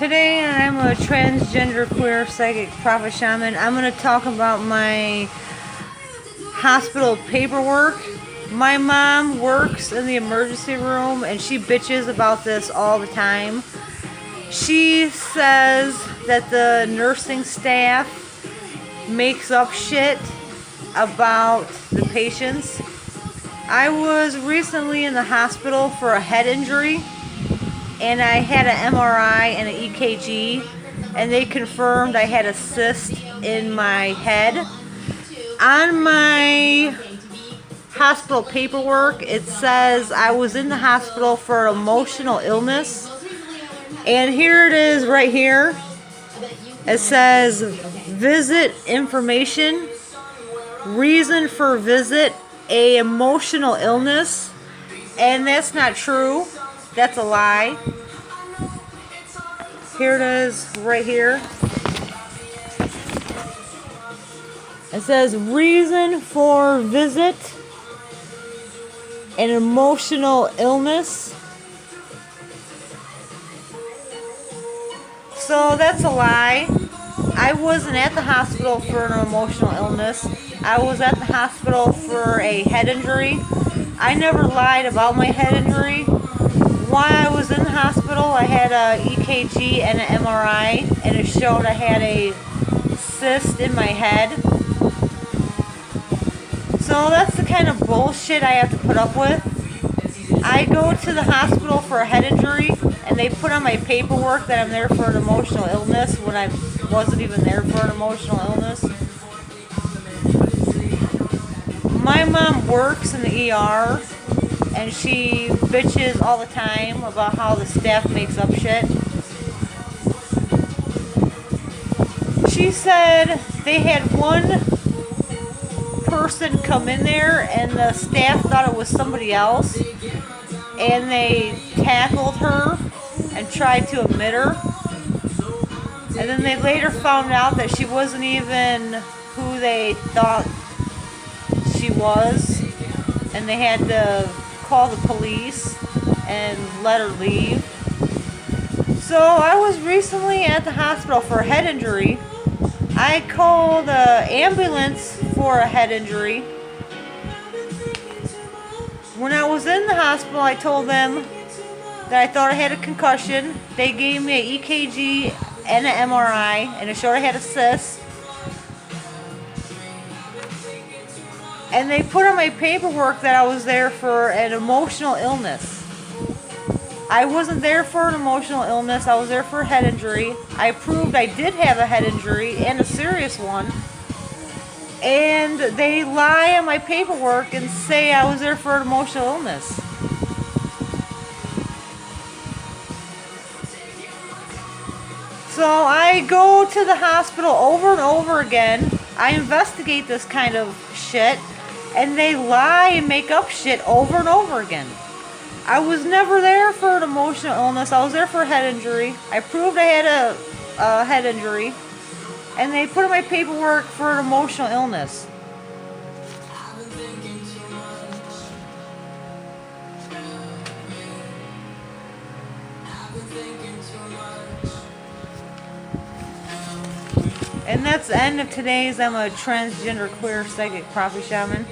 Today I'm a transgender queer psychic prophet shaman. I'm going to talk about my hospital paperwork. My mom works in the emergency room and she bitches about this all the time. She says that the nursing staff makes up shit about the patients. I was recently in the hospital for a head injury and I had an MRI and an EKG and they confirmed I had a cyst in my head. On my hospital paperwork it says I was in the hospital for emotional illness, and here it is right here. It says visit information, reason for visit, a emotional illness, and that's not true. That's a lie. Here it is right here. It says reason for visit, an emotional illness. So that's a lie. I wasn't at the hospital for an emotional illness. I was at the hospital for a head injury. I never lied about my head injury. While I was in the hospital, I had a EKG and an MRI, and it showed I had a cyst in my head. So that's the kind of bullshit I have to put up with. I go to the hospital for a head injury, and they put on my paperwork that I'm there for an emotional illness when I wasn't even there for an emotional illness. My mom works in the ER, and she bitches all the time about how the staff makes up shit. She said they had one person come in there and the staff thought it was somebody else, and they tackled her and tried to admit her. And then they later found out that she wasn't even who they thought she was, and they had to call the police and let her leave. So I was recently at the hospital for a head injury. I called an ambulance for a head injury. When I was in the hospital, I told them that I thought I had a concussion. They gave me an EKG and an MRI, and it showed I had a cyst. And they put on my paperwork that I was there for an emotional illness. I wasn't there for an emotional illness. I was there for a head injury. I proved I did have a head injury, and a serious one. And they lie on my paperwork and say I was there for an emotional illness. So I go to the hospital over and over again. I investigate this kind of shit, and they lie and make up shit over and over again. I was never there for an emotional illness. I was there for a head injury. I proved I had a head injury, and they put in my paperwork for an emotional illness. And that's the end of today's I'm a transgender queer psychic prophet shaman.